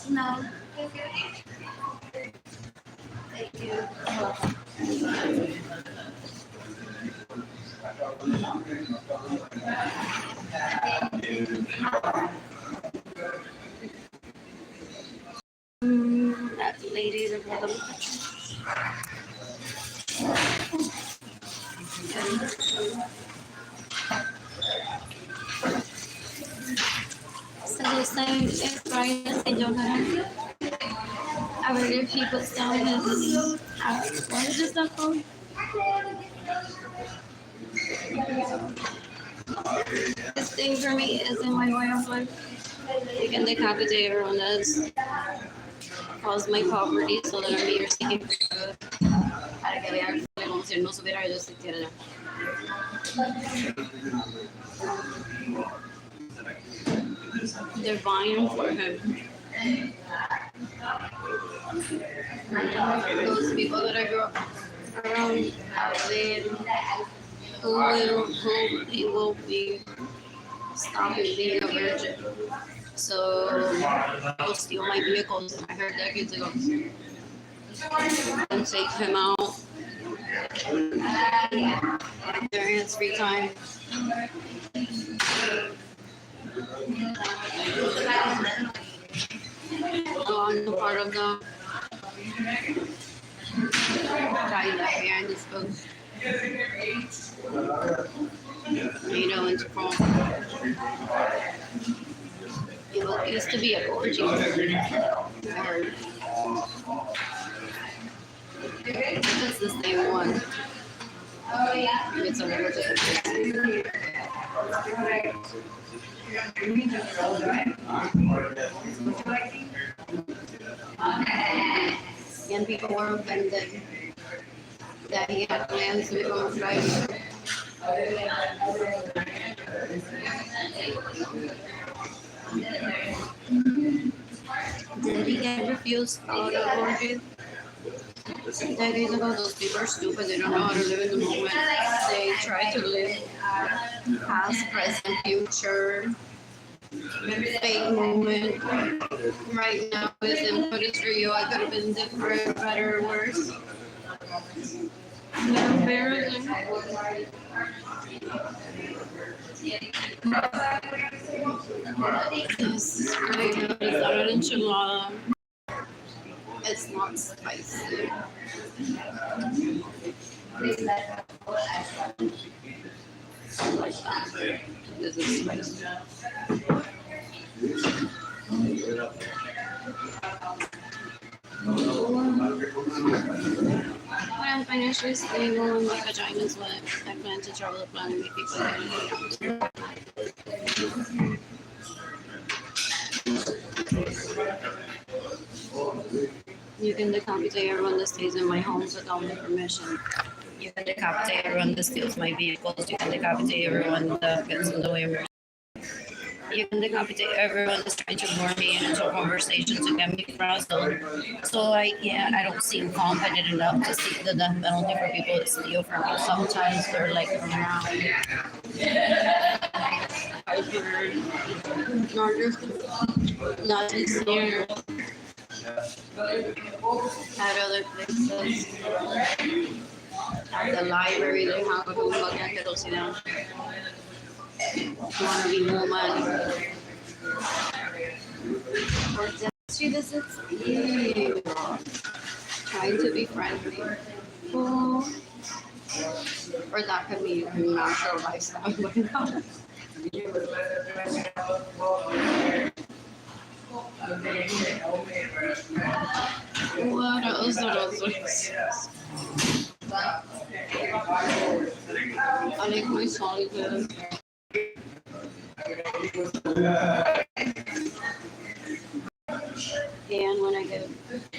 No. Thank you. That lady, the brother. So the same is Brian and Johanna. I wonder if he puts down his what is that called? This thing for me is in my way of life. You can decapitate everyone that's caused my poverty so that I'm here seeking for good. Para que vean como si no supiera yo existiera. They're vying for him. Those people that I grew up around, who he will be stopping being a virgin. So he'll steal my vehicles. I heard decades ago. And take him out during his free time. On the part of the guy left behind his post. You know, it's from. It used to be a orgy. It's the same one. Oh yeah. It's a little different. And people were offended that he had plans to become a driver. Did he get refused out of origin? Decades ago, those people are stupid. They don't know how to live in the moment. They try to live past, present, future, fake moment. Right now, with input is for you. I could have been different, better, worse. They're embarrassing. This is great. It's not an enchilada. It's not spicy. Like that. This is spicy. When I'm financially stable and my vagina's wet, I plan to travel the planet and meet people You can decapitate everyone that stays in my homes without my permission. You can decapitate everyone that steals my vehicles. You can decapitate everyone that gets in the way of your. You can decapitate everyone that's trying to lure me into a conversation to get me frazzled. So I don't seem confident enough to seek the death penalty for people that steal from me. Sometimes they're like around. I've heard not just here. At other places. At the library, they have a whole fucking kerosidad. Wanna be woman. Or dentistry visits. Ew. Trying to be friendly. Oh. Or that could be a natural lifestyle. What else? I like my solitude. And when I give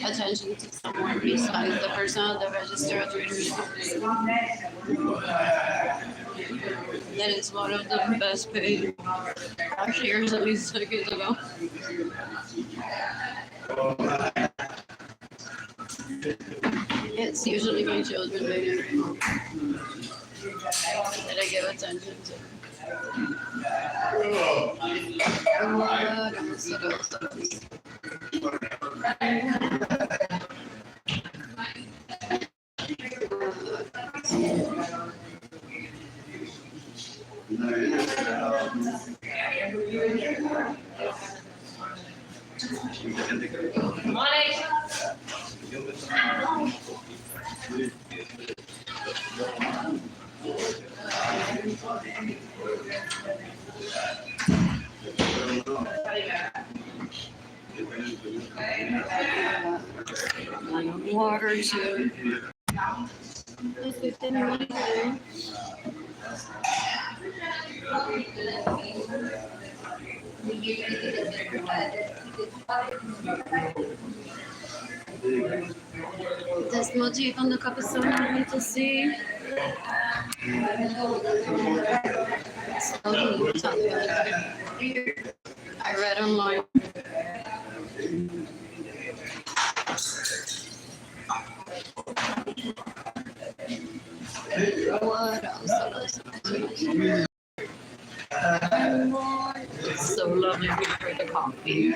attention to someone besides the person at the register at Reader's Office, that is one of the best paid cashiers at least decades ago. It's usually my children that I give attention to. Water too. It's 15 minutes there. This motif on the cup is so lovely to see. I read online. What else? So lovely for the coffee.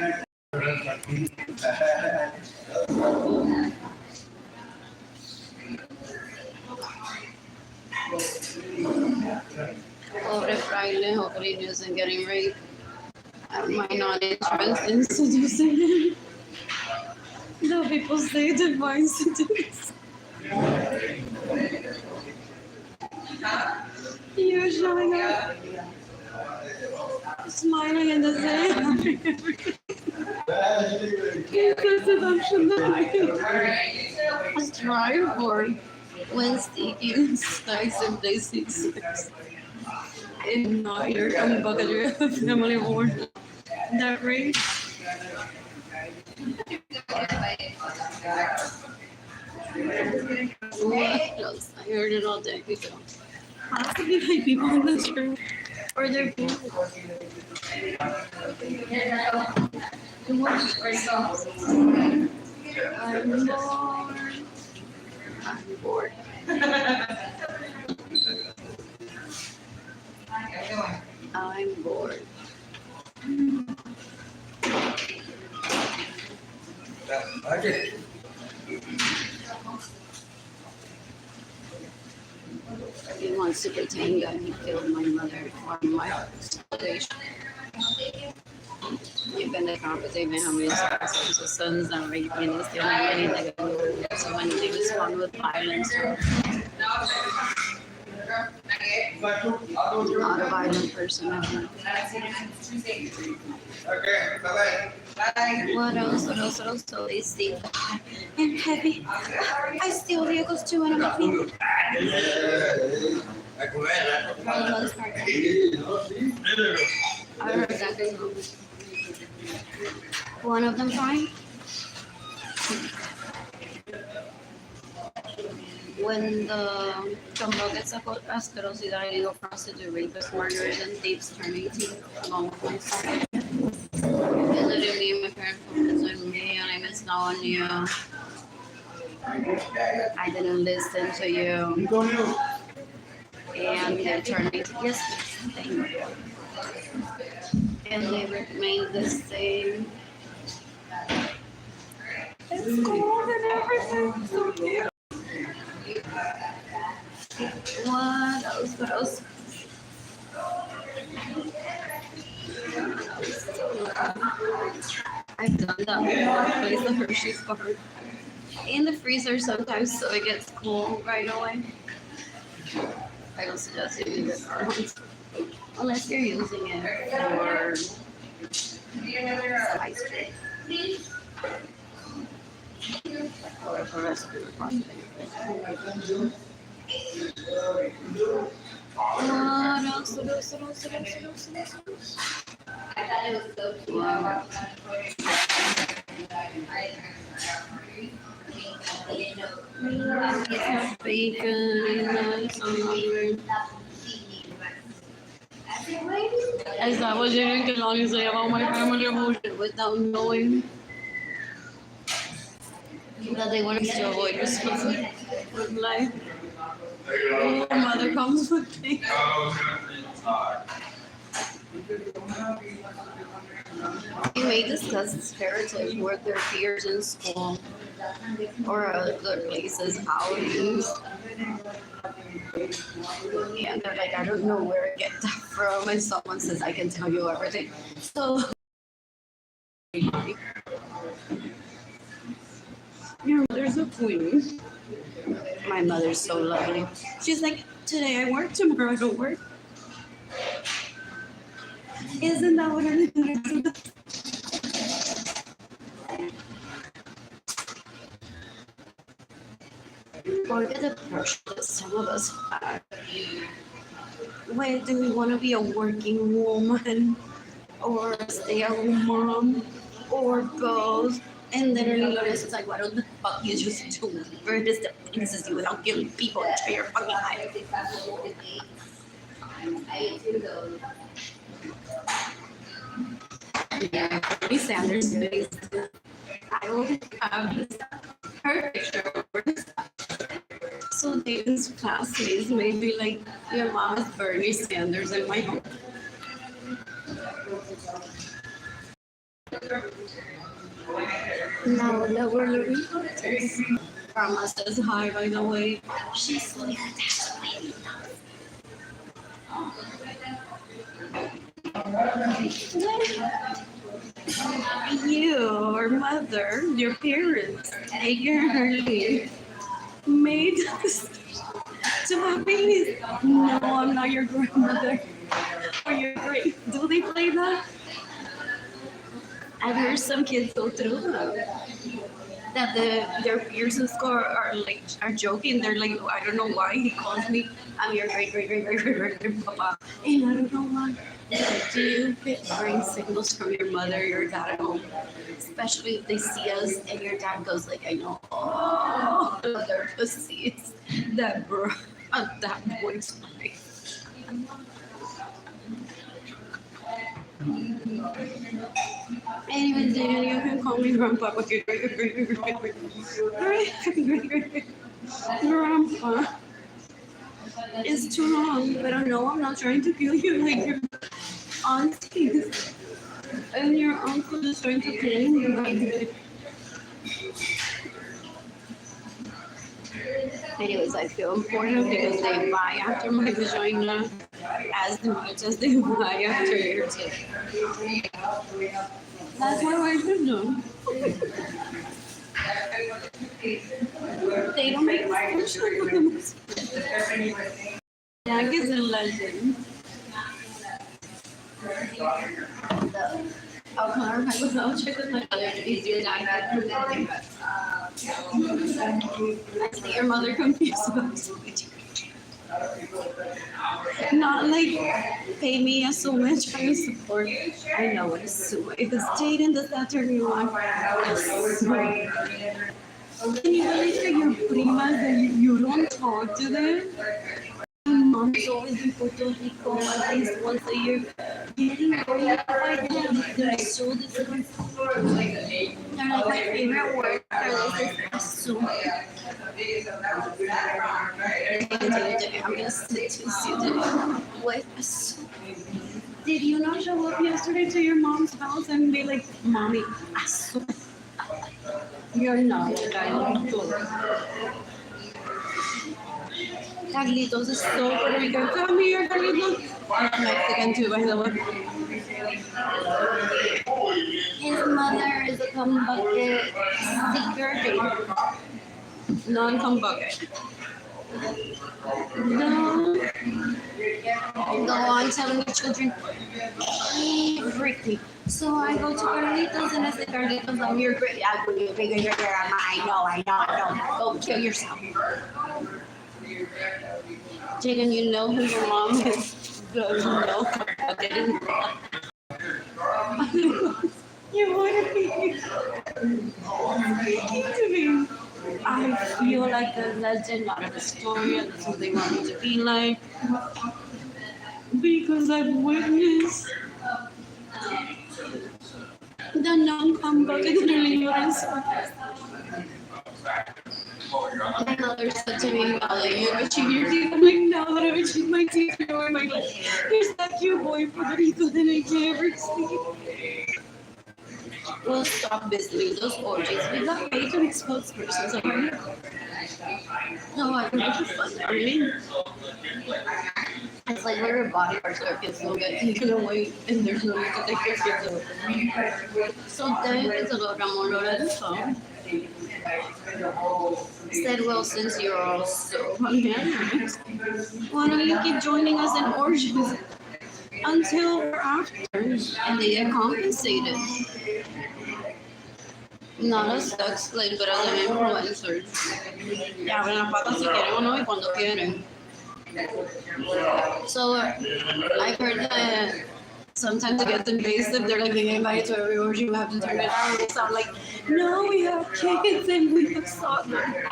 Pobre fraile, hopefully he isn't getting raped at my non-entrance in seducing him. No, people say divine seduce. You're showing up, smiling in the same. A strive for Wednesday games, nice and day 6. And now you're coming back at your family board. That rate. What else? I heard it all day ago. Possibly by people in the church or their people. I'm bored. I'm bored. He wants to pretend that he killed my mother or my foundation. You can compensate me how many sons that rape me and stealing anything. So when they respond with violence, not a violent person ever. Okay, bye-bye. Bye. What else? So they see I'm happy. I steal vehicles too and I'm clean. I heard that. One of them fine. When the jumbo gets a asquerosidad, illegal prostitute, rapists, murderers, and thieves turn 18 along with my son. Visited me, my parents visited me, and I missed out on you. I didn't listen to you. And they turned 18. Yes, thank you. And they remained the same. It's cold and everything. So cute. What else? I've done that before. Place the Hershey's bar in the freezer sometimes so it gets cool right away. I don't suggest you leave it for once. Unless you're using it for some ice cream. Or for recipe or something. What else? Let's have bacon. I'm so hungry. Is that what you didn't get long to say about my family emotion without knowing that they wanted to avoid responsibility with life? Oh, mother comes with me. You may discuss this heritage with their peers in school or other places, outings. Yeah, they're like, I don't know where I get that from. And someone says, I can tell you everything. So, your mother's a queen. My mother's so lovely. She's like, today I work, tomorrow I don't work. Isn't that what I'm doing? Look at the pressure that some of us have. Wait, do we want to be a working woman or a stay-at-home mom or both? And then Arlene Lorenzo is like, why don't the fuck you just do where does the princess you without killing people into your fucking life? Yeah, Bernie Sanders face. I will have this her picture over this. So David's classmates may be like, your mom is Bernie Sanders in my home. Now that we're learning politics. Grandma says hi, by the way. She's so that way. Your mother, your parents, Arlene, made us to have babies. No, I'm not your grandmother or your great. Do they play that? I've heard some kids go through that their peers in school are joking. They're like, I don't know why he calls me. I'm your great papa, and I don't know why. Do you get brain signals from your mother, your dad at home? Especially if they see us and your dad goes like, I know, oh, their pussies that bro at that boy's life. Anyways, Daniel, you can call me grandpa. Grandpa. It's too long, but I know I'm not trying to kill you like your aunties. And your uncle is trying to kill you. Anyways, I feel important because they buy after my vagina as much as they buy after your tip. That's what I should do. They don't make sense. Jack is a legend. I'll check with my mother to be your dad. I see your mother confused about switch. Not like pay me a so much for your support. I know what a sue is. Jaden, does that turn you on? Can you believe that your primas that you don't talk to them? My mom's always in Puerto Rico at least once a year. Getting bullied by them. They're so disgusting. They're like my favorite word. They're like assume. I'm gonna sit to what assume. Did you not show up yesterday to your mom's house and be like, Mommy, assume? You're not a guy like Carlitos is so Puerto Rican. Come here, Carlitos. Mexican too, by the way. His mother is a cum bucket seeker. Non-cum bucket. No. Go on telling the children everything. So I go to Carlitos and I say, Carlitos, I'm your great. I know. Go kill yourself. Jaden, you know who your mom is. No. You want to be to me. I feel like a legend, not a historian. That's what they want me to be like. Because I've witnessed the non-comeback in Arlene Lorenzo. My mother said to me, Vale, you're itching your teeth. I'm like, now that I'm itching my teeth, you know, I'm like, there's that cute boy Puerto that I can't ever see. We'll stop visiting those orgies. We got way too many spokespersons already. No, I don't know if it's fun. I mean, it's like where your body parts are kids will get taken away and there's no need to take your kids away. So then it's a little Ramon Lorenzo said, well, since you're all so unmarried, why don't you keep joining us in orgies until we're after and they get compensated? Not a sex slave, pero de influencers. Ya ven las patas si quieren o no y cuando quieren. So I've heard that sometimes it gets invasive. They're like, they get invited to every orgy, you have to turn it on. They sound like, no, we have kids and we have soccer.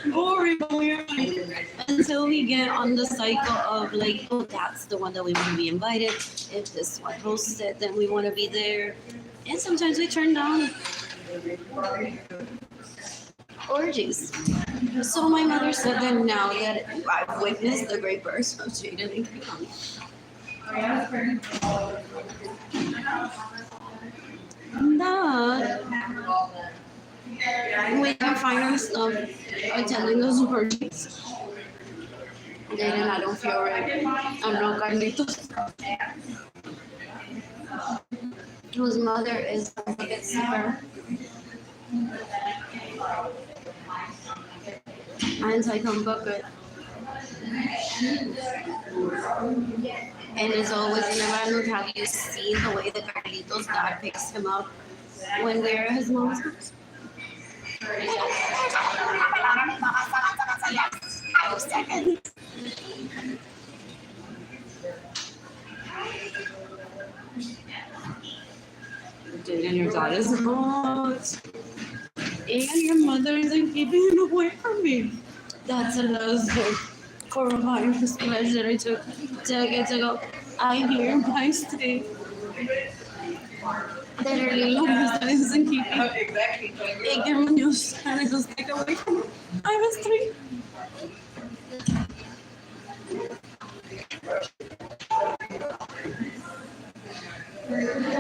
Boring, boring. Until we get on the cycle of like, oh, that's the one that we want to be invited. If this one hosts it, then we want to be there. And sometimes we turn down orgies. So my mother said that now that I've witnessed the great birth of Jaden and Kian, that we can find ourselves attending those orgies. Jaden, I don't feel right. I'm not Carlitos, whose mother is Sarah. Anti-comeback. And it's always in the random. Have you seen the way that Carlitos' dad picks him up when they're at his mom's house? Jaden, your dad is hot. And your mother isn't keeping him away from me. That's a lesson. Coronavirus pleasure I took decades ago. I hereby state that Arlene Lorenzo isn't keeping Edgar Munoz and just take away from me. I was 3.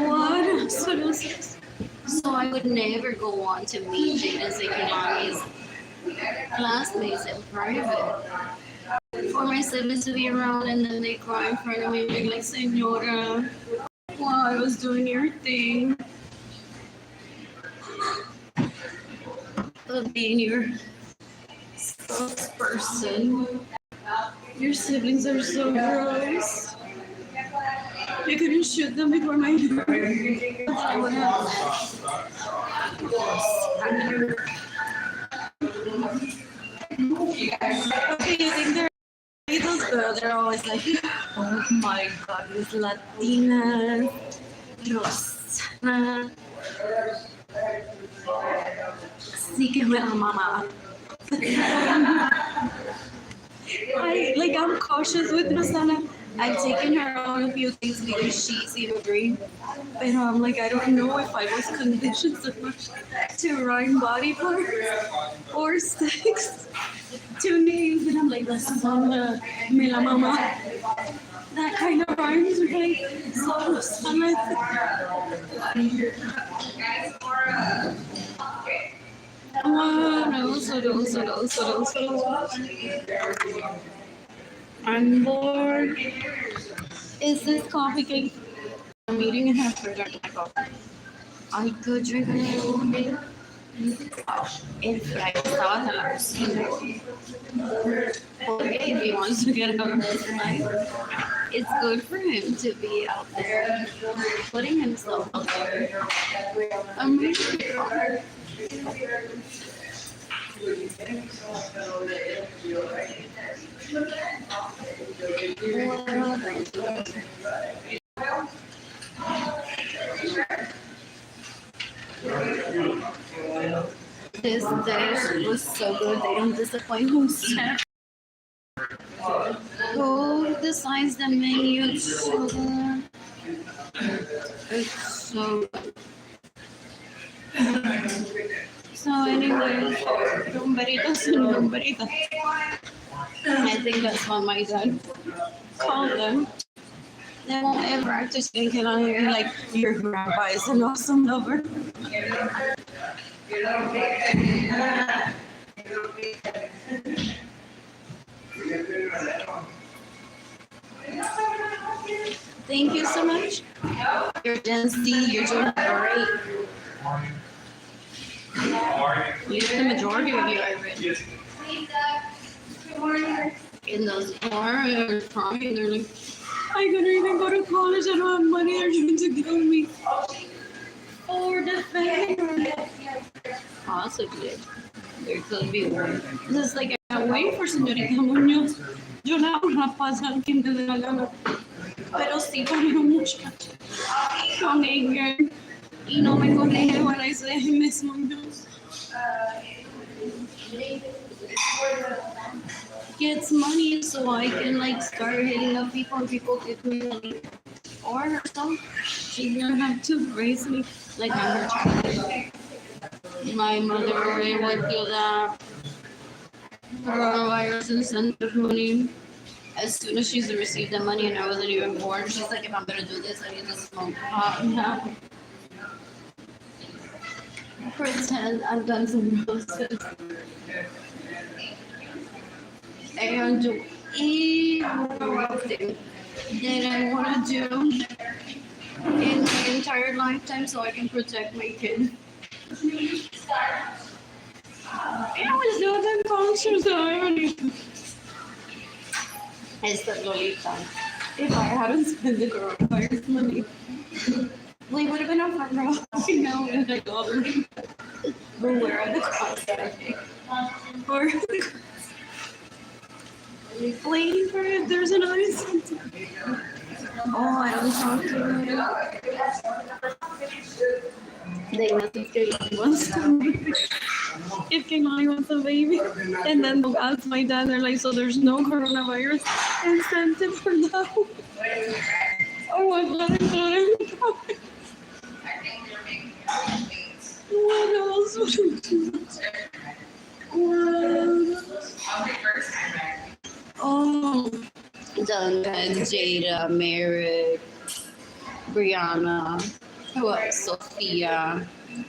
What? So I would never go on to meet Jaden Sekinani's classmates in private. For my siblings to be around and then they cry in front of me being like, Senora, while I was doing your thing. Of being your spokesperson. Your siblings are so gross. You couldn't shoot them before my door. I would have. Okay, you think they're those girls? They're always like, oh my God, this Latina, Rosana. Sí que me mamá. I'm cautious with Rosana. I've taken her on a few things because she seemed agree. But I'm like, I don't know if I was conditioned so much to rhyme body parts or sex to names. And I'm like, Rosana, me la mama. That kind of rhymes, right? So Rosana. I'm bored. Is this coffee cake? I'm eating it after drinking my coffee. I could drink a little bit. If I estaba en la cocina. Porque if he wants to get out of his life, it's good for him to be out there, putting himself out there. I'm really sure. This dish was so good. They don't disappoint. Who decides the menu? It's so good. It's so good. So anyway, rumberitos and rumberitas. I think that's what my dad called them. They won't ever actually think it on here like your grandpa is an awesome lover. Thank you so much. You're dancing, you're doing great. You're the majority of you, Irene. In those areas, trying, they're like, I couldn't even go to college, I don't have money, they're trying to kill me. Or the family. Possibly. There could be one. It's like, I can't wait for Señorita Muñoz. Yo la hago una pasa al quien te dé la gana. Pero sí conmigo muchacho. Con anger. Y no me corrige when I say Miss Muñoz. Gets money so I can like start hitting up people and people give me money. Or herself. She's gonna have to raise me like I'm her child. My mother already went through that coronavirus incentive money. As soon as she's received the money and I wasn't even born, she's like, if I'm gonna do this, I need to smoke pot now. Pretend I've done some roses. And do everything that I want to do in my entire lifetime so I can protect my kid. I was doing the functions already. It's the Lolita. If I hadn't spent the coronavirus money, we would have been on front row, you know, and I got her. But where are the concert? Or waiting for it. There's an audience. Oh, I don't talk to her. They must have Kaylani wants a baby. If Kaylani wants a baby. And then they'll ask my dad, they're like, so there's no coronavirus incentive for now. Oh, what else would you do? Oh, Duncan, Jada, Merrick, Brianna, what, Sophia.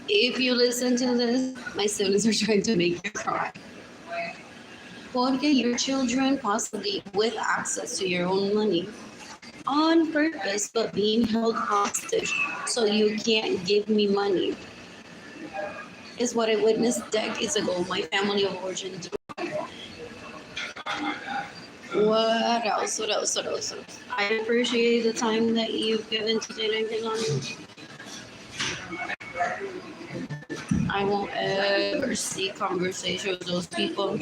If you listen to this, my siblings are trying to make you cry. Porque your children possibly with access to your own money on purpose, but being held hostage so you can't give me money is what I witnessed decades ago. My family of origin do. What else? What else? What else? I appreciate the time that you've given to Jada and Kaylani. I won't ever see conversation with those people.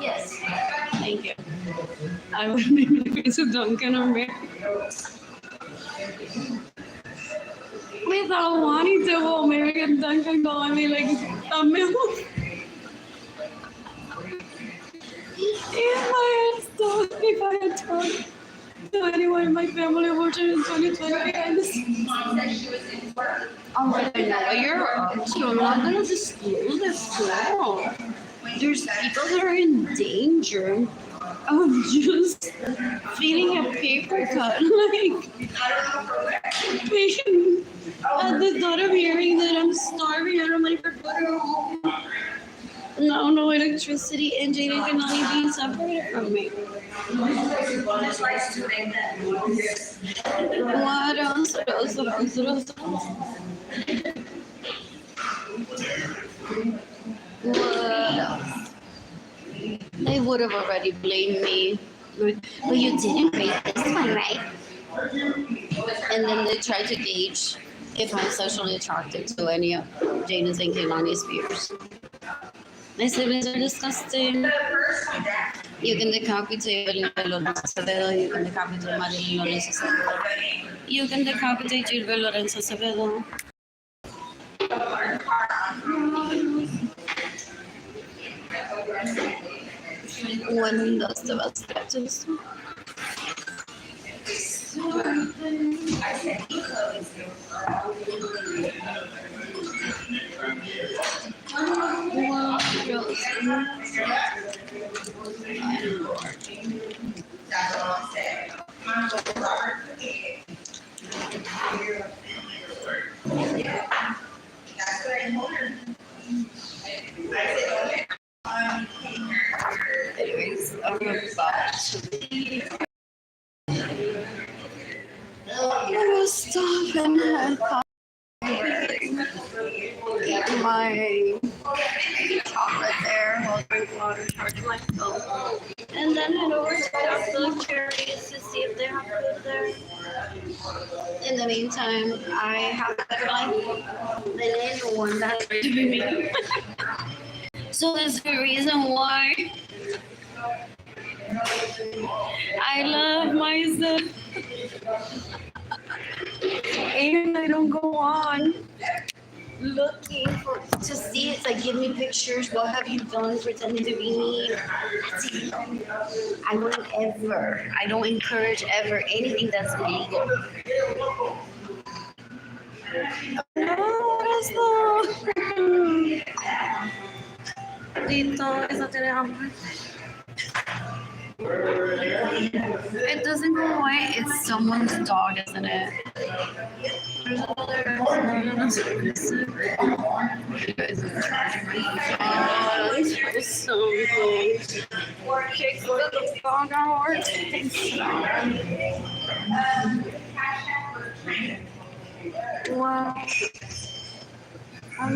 Yes. Thank you. I would be married to Duncan or Mary. Without wanting to, well, Mary and Duncan calling me like a milk. If I had talked to anyone in my family of origin in 2020, oh my God, no, you're up to. I'm not going to disclose this school. There's people that are in danger of just feeding a paper cut. Like, at the thought of hearing that I'm starving, I don't have money for food. No electricity, and Jada can only be separated from me. What else? What else? They would have already blamed me. But you didn't raise this one, right? And then they tried to gauge if I'm sexually attracted to any of Jada's and Kaylani's peers. My siblings are disgusting. You can decapitate Arlene Lorenzo. You can decapitate Arlene Lorenzo. You can decapitate Arlene Lorenzo. When does the best sketches? That's all I'm saying. That's what I told her. Anyways, I'm about to stop and have my chocolate there while I drink water, charge my phone, and then head over to the Cherries to see if they have food there. In the meantime, I have a better life than anyone that's ready to be me. So there's a reason why I love myself. And I don't go on looking to see it. Like, give me pictures. What have you done pretending to be me? That's it. I don't encourage ever anything that's illegal. No, what is that? Dito, eso tiene hambre. It doesn't go away. It's someone's dog, isn't it? There's another. You guys are charging me. Oh, that's something. Kicks the dog out. Wow. I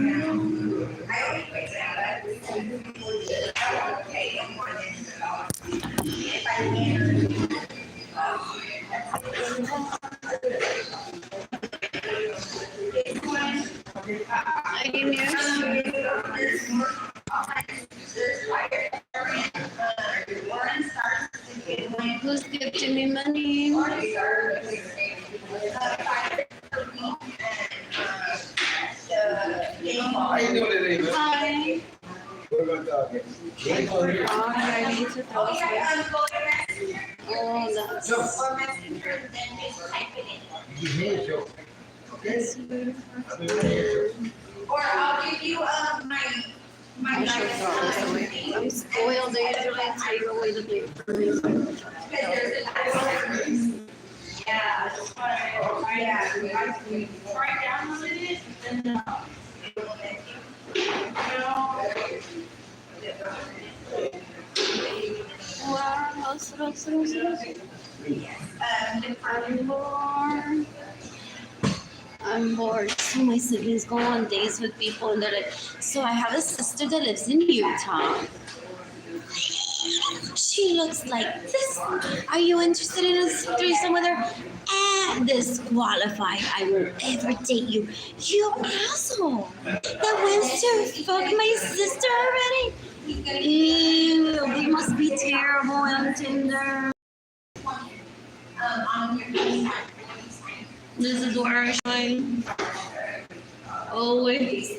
give you who's gifting me money? How you doing today, man? Hi. What about that? Oh, I need to throw some. Oh, that's. Or I'll give you my I should throw this away. I'm spoiled. They usually take away the plate for me. Yeah. Right down with it, and Wow, I'm bored. So my siblings go on dates with people and they're like, so I have a sister that lives in Utah. She looks like this. Are you interested in a threesome with her? Disqualified. I won't ever date you. You asshole. That wants to fuck my sister already? Ew, they must be terrible on Tinder. This is where I shine. Always.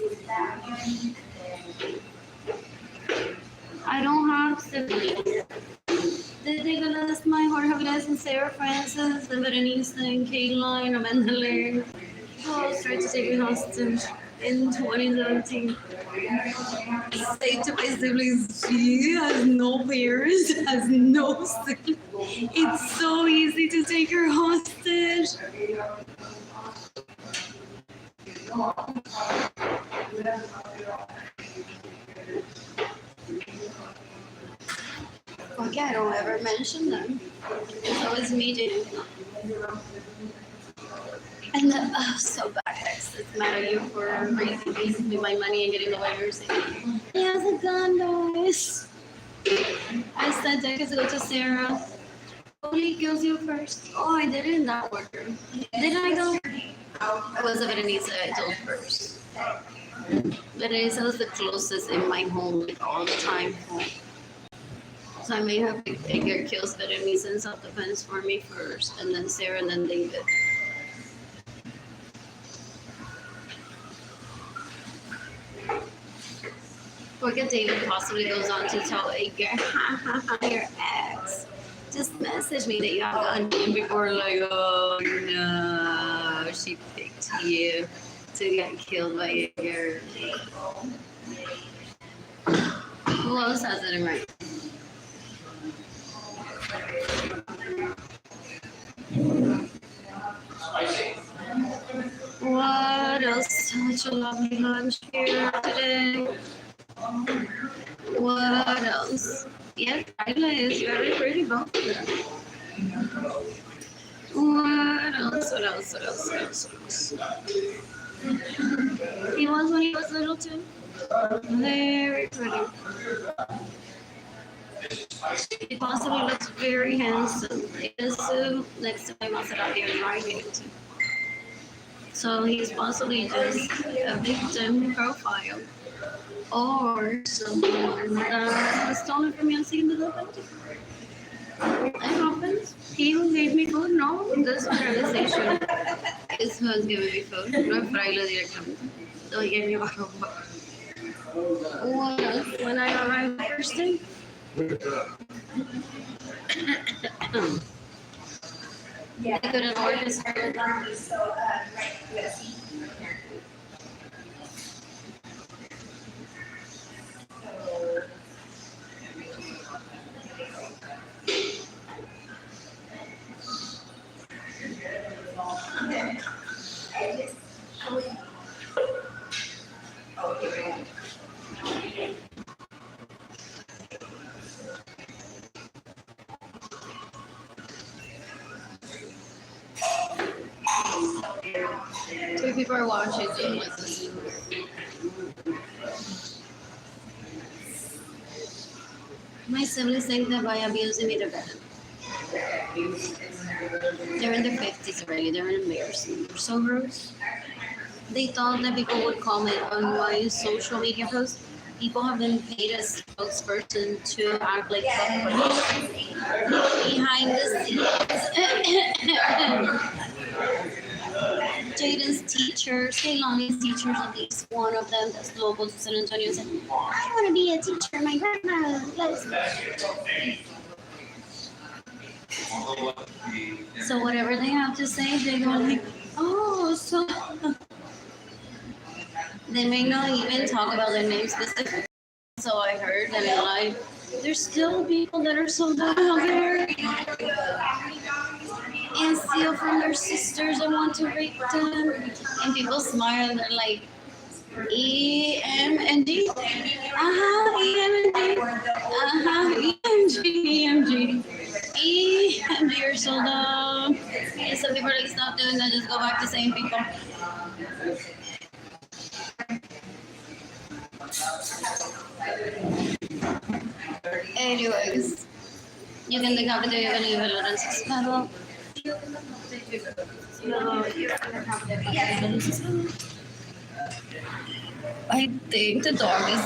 I don't have siblings. Desde que las mejor jóvenes en Sarah Francis, and Berenice, and Caroline, Amanda Laird, who else tried to take me hostage in 2017. I say to my siblings, she has no parents, has no siblings. It's so easy to take her hostage. Okay, I don't ever mention them. It's always me doing it. And the so bad exes mad at you for raising basically my money and getting the lawyers. He has a gun, guys. I said that because I go to Sarah. Only kills you first. Oh, I did it in that order. Didn't I go? It was a Berenice I told first. Berenice was the closest in my home, like all the time home. So I may have Edgar kills Berenice in self-defense for me first, and then Sarah, and then David. Forget David possibly goes on to tell your ex. Just message me that you have gotten him before, like, oh no, she picked you to get killed by a girl. Who else has it in right? What else? Such a lovely lunch here today. What else? Yeah, Kyla is very pretty both of them. What else? What else? What else? What else? What else? He was when he was little too. Very pretty. He possibly looks very handsome. Because next to my Maserati is driving it. So he's possibly just a victim profile. Or someone that was stolen from you and seen the event. It happens. He who gave me food, no, this organization is who has given me food. No Fraile directamente. So he gave me a bottle of water. What else? When I arrived Thursday? I couldn't order So, right, yes. Two people are watching me with this. My siblings think that by abusing me, they're better. They're in their 50s already. They're embarrassing. They're so gross. They thought that people would comment on my social media posts. People have been paid as spokesperson to act like behind the scenes. Jaden's teachers, Kaylani's teachers, at least one of them that's local to San Antonio said, I want to be a teacher. My grandma loves me. So whatever they have to say, they go like, oh, so... They may not even talk about their name specifically. So I heard that in life, there's still people that are so down there and steal from their sisters and want to rape them. And people smile and they're like, EMNG? EMNG. EMG. EMG, you're so dumb. And some people are like, stop doing that, just go back to saying people. Anyways, you can look up you're gonna give a Lorenzo's pedal. I think the dog is.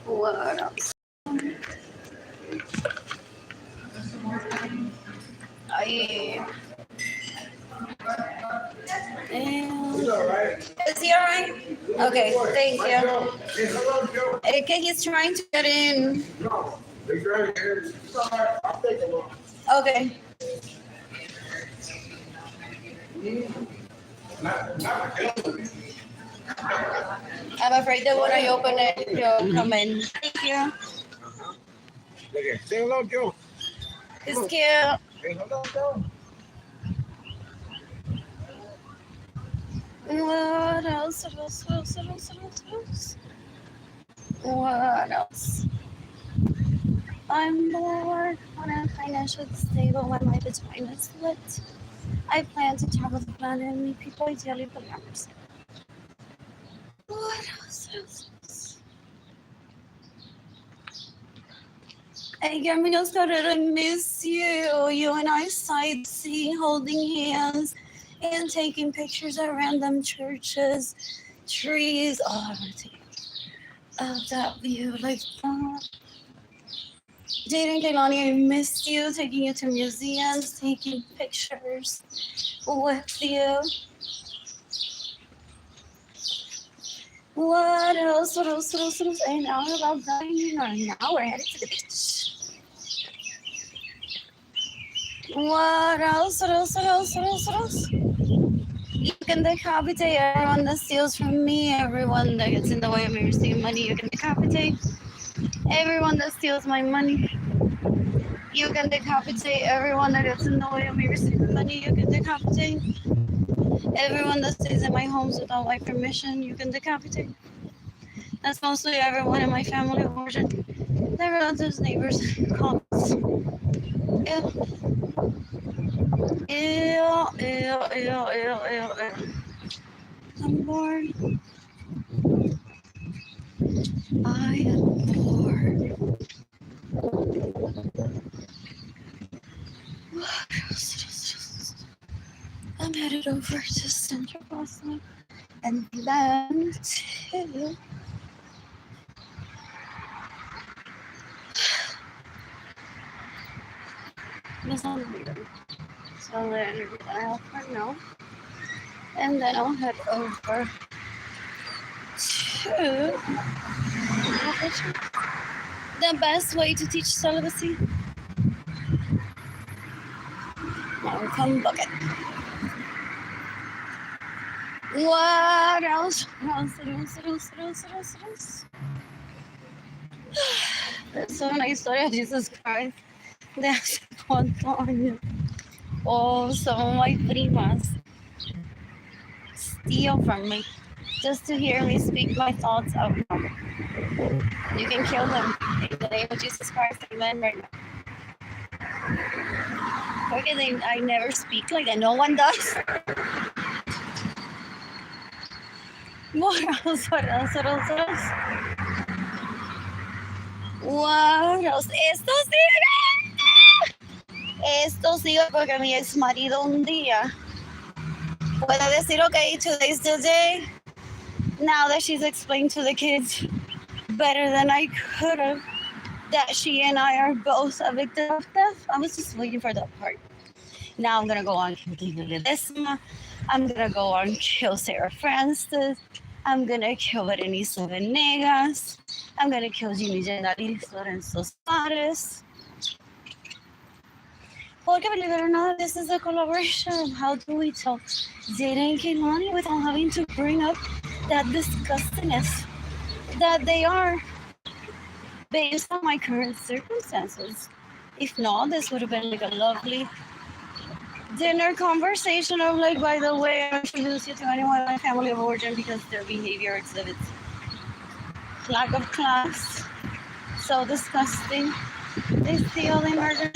What else? He's all right. Is he alright? Okay, thank you. Okay, he's trying to get in. No, he's right here. It's all right. I'll take a look. Okay. I'm afraid that when I open it, he'll come in. Thank you. Look here. Say hello, Joe. It's cute. Say hello, Joe. What else? What else? What else? What else? What else? What else? I'm bored. When I'm financially stable, when my vagina is lit, I plan to travel the planet and meet people ideally for the hours. What else? What else? Hey, Gamino started. I miss you. You and I sightsee, holding hands, and taking pictures at random churches, trees. Oh, I want to take that view like that. Jaden Kaylani, I missed you, taking you to museums, taking pictures with you. What else? What else? What else? What else? And now we're about done. Now we're headed to the beach. What else? What else? What else? What else? What else? You can decapitate everyone that steals from me, everyone that gets in the way of me receiving money. You can decapitate everyone that steals my money. You can decapitate everyone that gets in the way of me receiving money. You can decapitate everyone that stays in my homes without my permission. You can decapitate. That's mostly everyone in my family of origin. Their relatives, neighbors, colleagues. Ew. Ew, ew, ew, ew, ew, ew. I'm bored. I am bored. I'm headed over to Central Boston and then to Miss Almeida. So then I'll for now. And then I'll head over to the best way to teach celibacy. Now come bucket. What else? What else? Es una historia de Jesus Christ de hace cuántos años. Oh, some of my primas steal from me just to hear me speak my thoughts out loud. You can kill them in the name of Jesus Christ, amen, right now. Because I never speak like that. No one does. What else? What else? What else? What else? What else? Esto sigue porque mi ex marido un día puede decir, okay, today's the day. Now that she's explained to the kids better than I could have that she and I are both a victim of theft. I was just waiting for that part. Now I'm gonna go on kill Ledesma. I'm gonna go on kill Sarah Francis. I'm gonna kill Berenice Venegas. I'm gonna kill Jimmy Arlene Lorenzo. Porque believe it or not, this is a collaboration. How do we tell Jada and Kehlani without having to bring up that disgustingness that they are based on my current circumstances? If not, this would have been like a lovely dinner conversation of like, by the way, I introduce you to anyone in my family of origin because their behavior exhibits lack of class. So disgusting. They steal, they murder.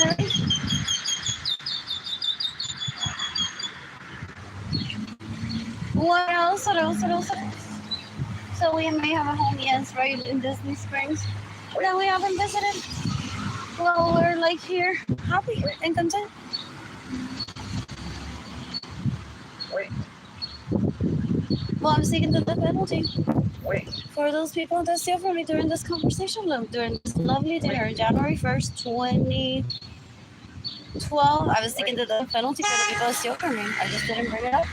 What else? What else? What else? What else? So we may have a home, yes, right, in Disney Springs that we haven't visited. Well, we're like here, happy and content. Wait. Well, I'm seeking the death penalty Wait. for those people that steal from me during this conversation, during this lovely dinner, January 1st, 2012. I was seeking the death penalty for the people that steal from me. I just didn't bring it up.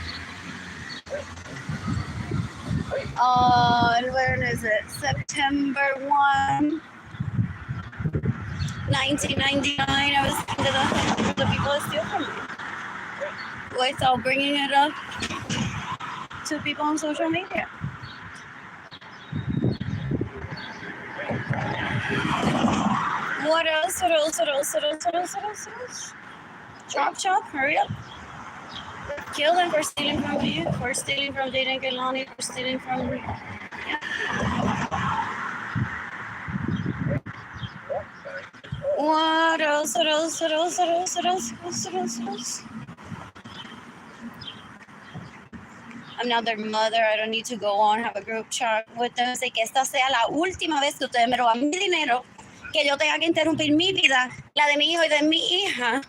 When is it? September 1, 1999. I was seeking the death penalty for the people that steal from me without bringing it up to people on social media. What else? What else? What else? What else? What else? What else? What else? Chop, hurry up. Kill them for stealing from me, for stealing from Jada and Kehlani, for stealing from me. Yeah. What else? What else? What else? What else? What else? What else? What else? I'm not their mother. I don't need to go on, have a group chat with them. Sé que esta sea la última vez que ustedes me roban mi dinero, que yo tenga que interrumpir mi vida, la de mi hijo y de mi hija,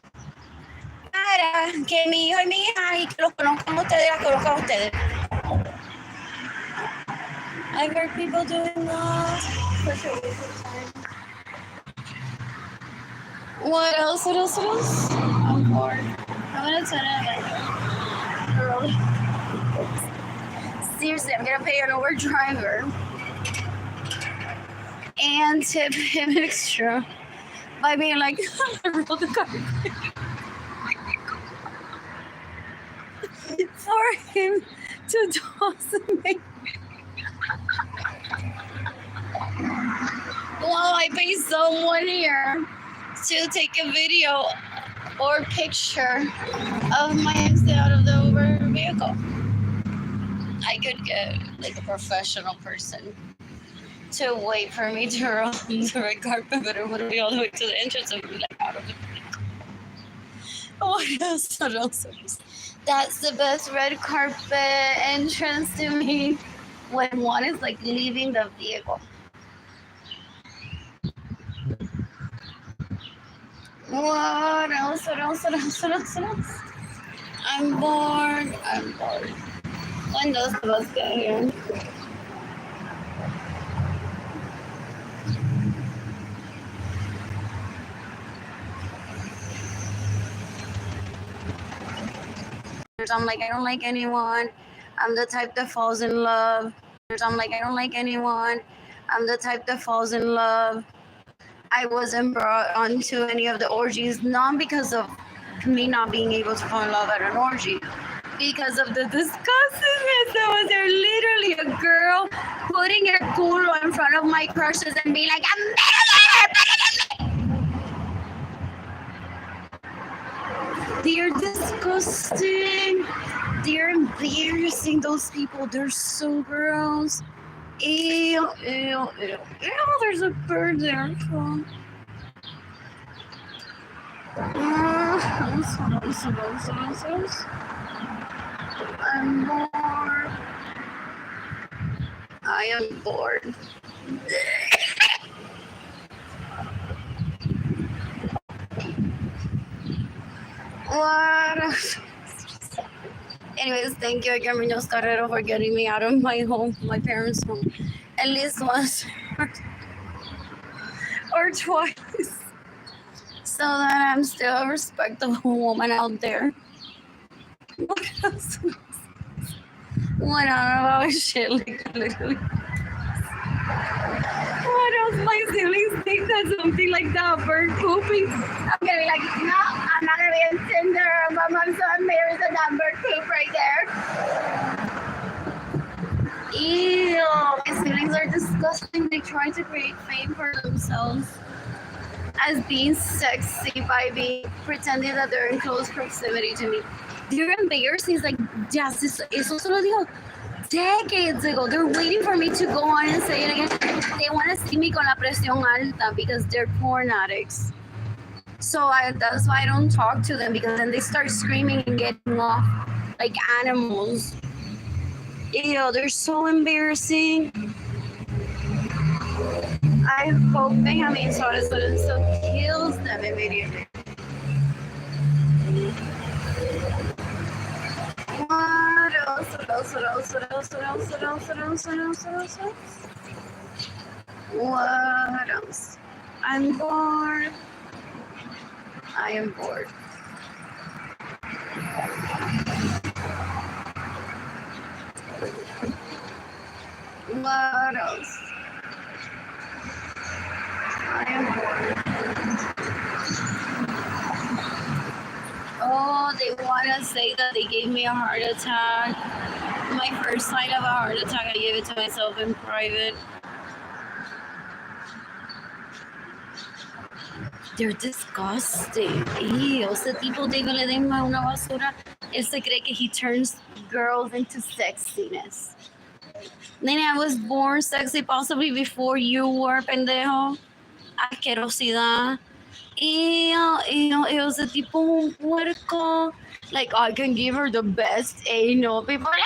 para que mi hijo y mi hija y que los conozcan ustedes, las conozcan ustedes. I've heard people doing that. Such a waste of time. What else? What else? What else? I'm bored. I'm gonna turn it early. Seriously, I'm gonna pay an Uber driver and tip him extra by being like, roll the car for him to toss me while I pay someone here to take a video or picture of my exit out of the Uber vehicle. I could get like a professional person to wait for me to roll the red carpet, but it would be all the way to the entrance and be like out of the vehicle. What else? What else? That's the best red carpet entrance to me when one is like leaving the vehicle. What else? What else? What else? What else? What else? I'm bored. I'm bored. When does the bus get here? I'm like, I don't like anyone. I'm the type that falls in love. I'm like, I don't like anyone. I'm the type that falls in love. I wasn't brought onto any of the orgies, not because of me not being able to fall in love at an orgy, because of the disgustingness that was there. Literally a girl putting her culo in front of my crushes and being like, I'm better. They're disgusting. They're embarrassing, those people. They're so gross. Ew, ew, ew. Ew, there's a bird there. I'm bored. I am bored. What? Anyways, thank you again, Muñoz Carrero, for getting me out of my home, my parents' home, at least once or twice, so that I'm still a respectable woman out there. What else? What about shit, like literally. What else? My siblings think that something like that, bird pooping. I'm gonna be like, no, I'm not gonna be on Tinder. My mom's so embarrassed at that bird poop right there. Ew. My siblings are disgusting. They try to create fame for themselves as being sexy by pretending that they're in close proximity to me. They're embarrassing. It's like, yes, eso solo dijo decades ago. They're waiting for me to go on and say it again. They want to see me con la presión alta because they're porn addicts. So that's why I don't talk to them, because then they start screaming and getting off like animals. Ew, they're so embarrassing. I hope Benjamin Suarez Lorenzo kills them immediately. What else? What else? What else? What else? What else? What else? What else? What else? What else? What else? I'm bored. I am bored. What else? I am bored. Oh, they want to say that they gave me a heart attack. My first sign of a heart attack, I gave it to myself in private. They're disgusting. Ew, ese tipo de le den una basura. Él se cree que he turns girls into sexiness. Nene, I was born sexy possibly before you were, pendejo. Asquerosidad. Ew, ese tipo un puerco. Like, I can give her the best anal. People are like,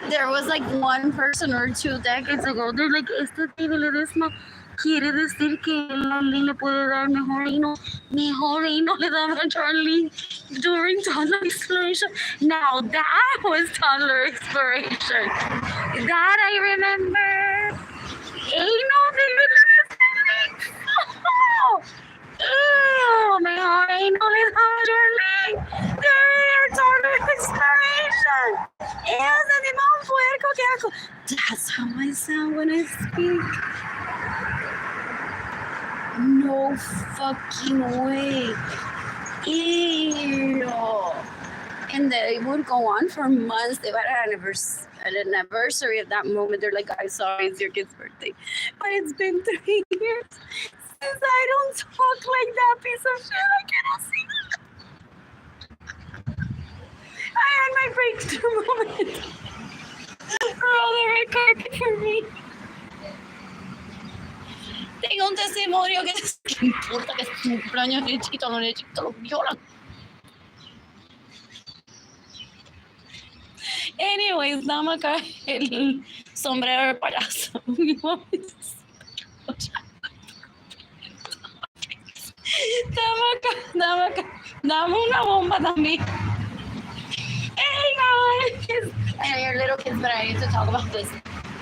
there was like one person or 2 decades ago. They're like, este ledesma quiere decir que Arlene le puede dar mejor anal le daba a Arlene during toddler exploration. Now that was toddler exploration. That I remember. Anal de Oh, my heart ain't only how they're total expiration. Ew, sentí más puerco que asco. That's how I sound when I speak. No fucking way. Ew. And they would go on for months. They had an anniversary of that moment. They're like, I'm sorry, it's your kid's birthday. But it's been 3 years since I don't talk like that piece of shit. I cannot see that. I had my breakthrough moment. Roll the red carpet for me. Tengo un testimonio que ¿qué importa que es un cumpleaños de chiquito, los chiquitos los violan? Anyways, dame acá el sombrero de payaso. Dame una bomba también. Hey guys! I know you're little kids, but I need to talk about this.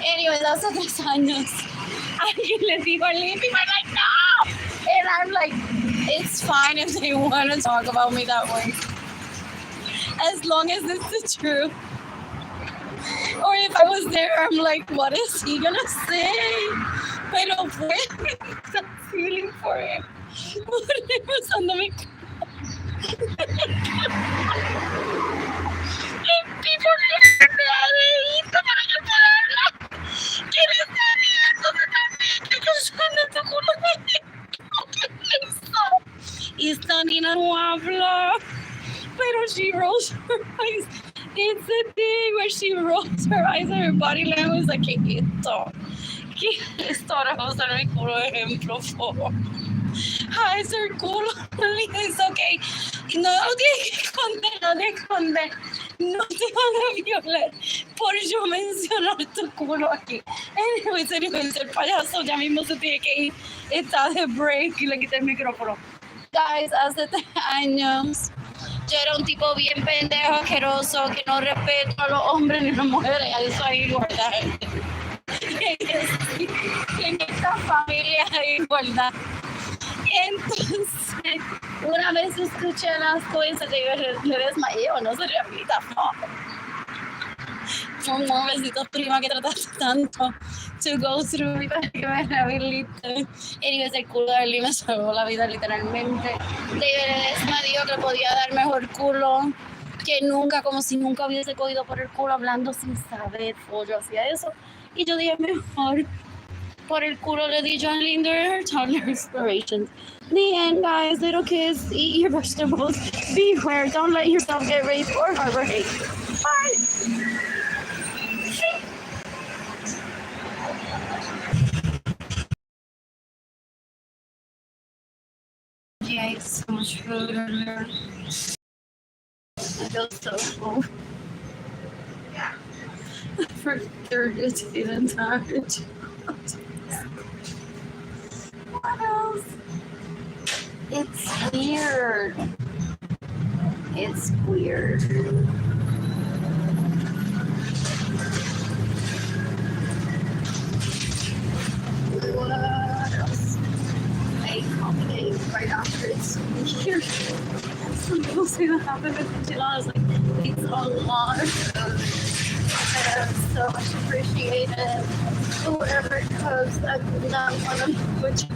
Anyways, hace 3 años, alguien le dijo a Arlene, people are like, no! And I'm like, it's fine if they want to talk about me that way. As long as it's the truth. Or if I was there, I'm like, what is he gonna say? Pero fue, I'm feeling for him. Pasando mi people para yo poder hablar. ¿Quieres saber? Que usando tu culo de y esta niña no habla. Pero she rolls her eyes. It's a thing where she rolls her eyes and her body language is like, ¿qué es esto? ¿Qué es esto? Ahora vamos a ver mi culo de ejemplo, por favor. Ay, es el culo. It's okay. No lo tienes que esconder, no te escondes. No te van a violar por yo mencionar tu culo aquí. Anyways, el payaso ya mismo se tiene que ir. Está de break y le quité el micrófono. Guys, hace 3 años yo era un tipo bien pendejo, asqueroso, que no respeto a los hombres ni a las mujeres. Eso hay igualdad. En esta familia hay igualdad. Entonces, una vez escuché las cosas y le desmayé o no se rehabilita. No. Son nuevecitos prima que trataste tanto to go through para que me rehabilite. Anyways, el culo de Arlene me salvó la vida literalmente. David me dijo que podía dar mejor culo que nunca, como si nunca hubiese cogido por el culo hablando sin saber. Yo hacía eso. Y yo dije, mejor por el culo le di John Linder her toddler inspirations. The end, guys. Little kids, eat your vegetables. Beware. Don't let yourself get raped or harbor hate. Bye. Yeah, it's so much food earlier. I feel so full. For third and tired. What else? It's weird. It's weird. What else? I complicated right after it's weird. Some people say that happened with enchiladas. Like, it's a lot of food. And I so much appreciated whoever cooks. I did not want to butcher.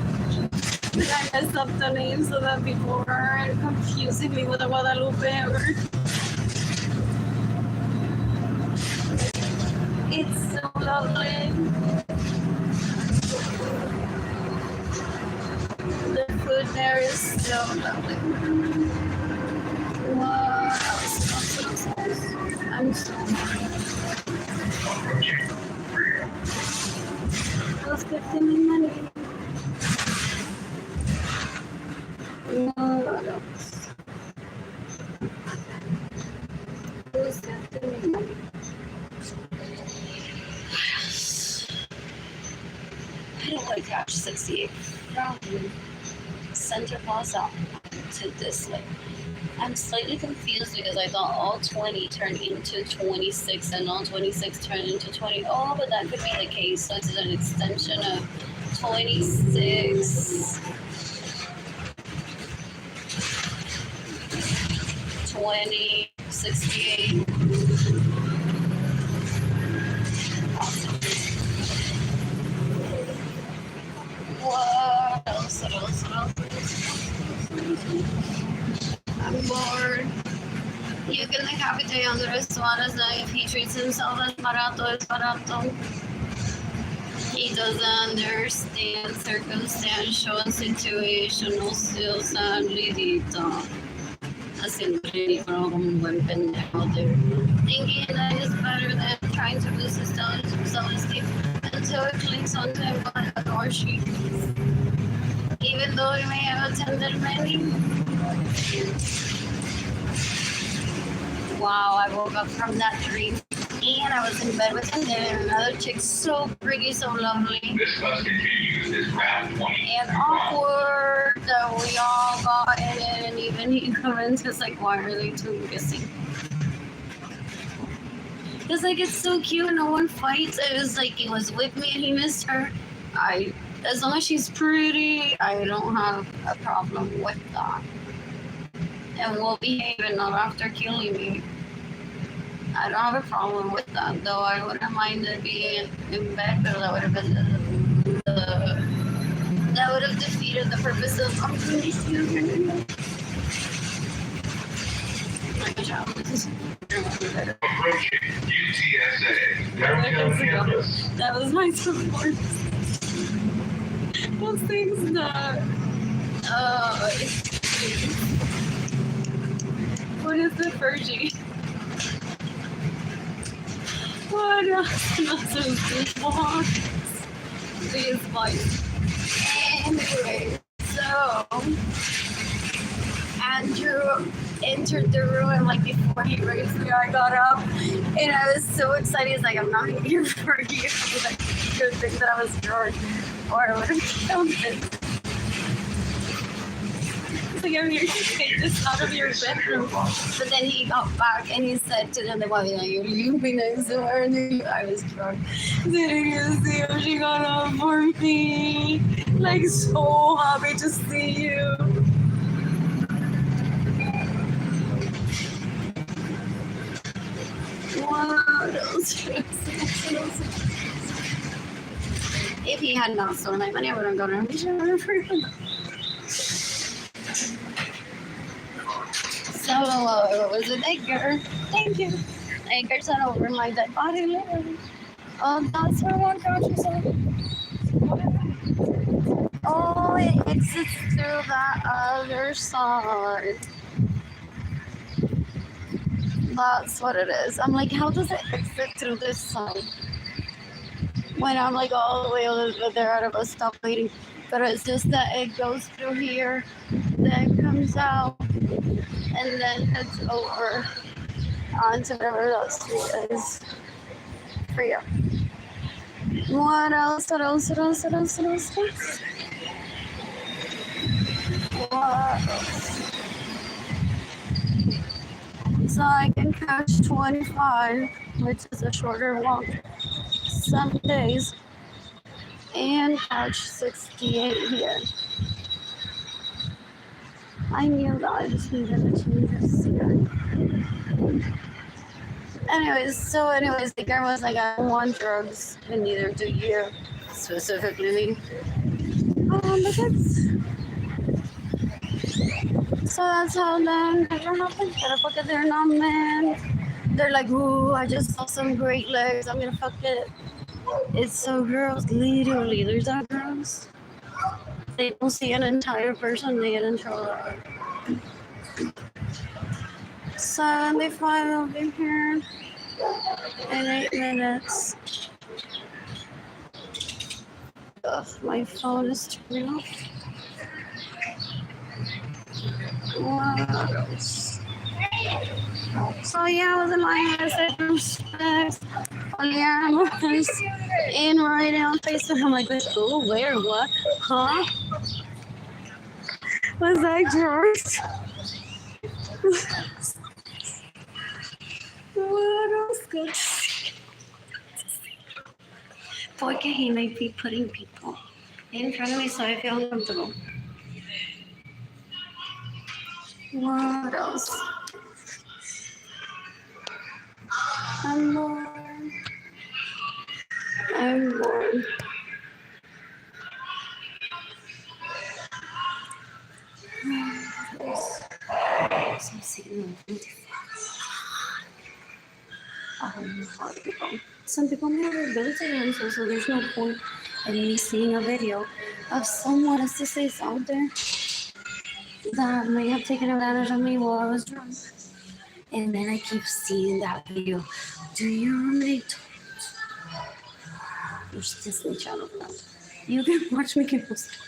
I messed up the name so that people aren't confusing me with a Guadalupe ever. It's so lovely. The food there is so lovely. What else? I'm so happy. Those 15 minutes. What else? Those 15 minutes. I don't like Couch 68 from Center Plaza to this way. I'm slightly confused because I thought all 20 turned into 26 and all 26 turned into 20. Oh, but that could be the case. So it's an extension of 26. 2068. What else? What else? What else? I'm bored. You can decapitate on the restaurant as long if he treats himself as barato es barato. He doesn't understand circumstantial and situational skills and lidito. Haciendo ridículo como un buen pendejo there. Thinking that is better than trying to boost his self-esteem until it clicks onto him or she. Even though he may have attended many. Wow, I woke up from that dream and I was in bed with him and another chick so pretty, so lovely. This must continue this round 20. And awkward that we all got in it, and even he comments, it's like, why are they two kissing? It's like, it's so cute, no one fights. It was like, he was with me and he missed her. As long as she's pretty, I don't have a problem with that. And we'll behave and not after killing me. I don't have a problem with that, though. I wouldn't mind it being in bed, but that would have been that would have defeated the purpose of unconditional. Approaching UTSA, downtown campus. That was my support. Those things that what is the Fergie? What else? These bites. Anyway, so Andrew entered the room and like before he raised me, I got up and I was so excited. He's like, I'm not here for you. He's like, good thing that I was drunk or I would have killed him. Like, I'm here to take this out of your bedroom. But then he got back and he said to them, well, yeah, you're leaving next to her. And I was drunk. Didn't you see how she got up for me? Like, so happy to see you. What else? If he had not stolen my money, I would have gone around for him. So, was it Edgar? Thank you. Edgar sent over my dead body, literally. That's where one country said. Oh, it exits through that other side. That's what it is. I'm like, how does it exit through this side? When I'm like all the way over there at a bus stop waiting. But it's just that it goes through here, then comes out, and then heads over onto whatever that street is for you. What else? What else? What else? What else? What else? What else? So I can catch 25, which is a shorter walk some days, and catch 68 here. I knew that. I just needed to change this here. Anyways, the girl was like, I don't want drugs, and neither do you, specifically me. But that's how that never happened. Because they're not men. They're like, ooh, I just saw some great legs. I'm gonna fuck it. It's so gross. Literally, there's not gross. They don't see an entire person, they get in trouble. 75 will be here in 8 minutes. Ugh, my phone is turning off. What else? So yeah, I was in my house at respect. Yeah, I was in right now on Facebook. I'm like, oh, where, what? Huh? Was I George? What else good? Porque he might be putting people in front of me so I feel uncomfortable. What else? I'm bored. I'm bored. Some signal. Some people never built it answer, so there's no point in me seeing a video of someone else out there that may have taken advantage of me while I was drunk. And then I keep seeing that video. Do you relate? There's Disney Channel now. You can watch me keep posting.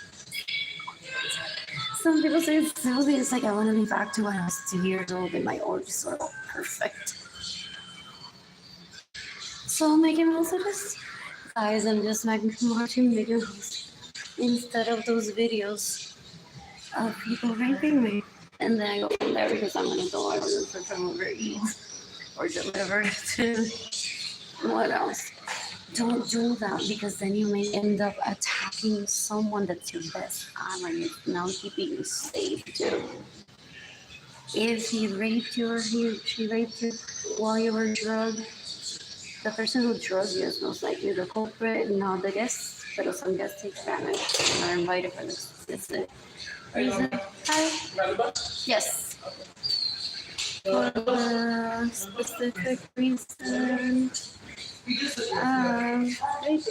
Some people say it's silly. It's like I want to be back to when I was 2 years old and my organs are all perfect. So I'm making most of this. Guys, I'm just like watching videos instead of those videos of people raping me. And then I go from there because I'm an adult. I don't prefer Uber Eats or deliver to what else. Don't do that because then you may end up attacking someone that's your best ally. Now keeping you safe too. If he raped you or she raped you while you were drugged, the person who drugged you is most likely the culprit, not the guests. But some guests take advantage and are invited for this specific reason. Hi. Yes. For the specific reason. Raping.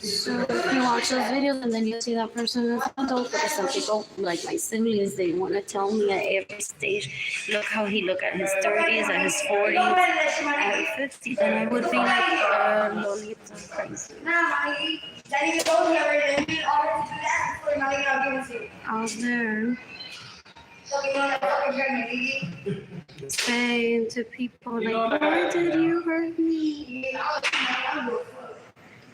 So if you watch those videos and then you see that person is an adult, because some people, like my siblings, they want to tell me at every stage, look how he look at his 30s, at his 40s, at 50, then I would be like, Lolita crazy. Out there. Saying to people like, why did you hurt me?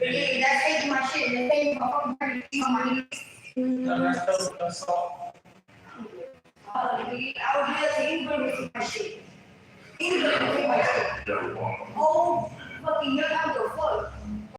That's taking my shit. That's taking my fucking money.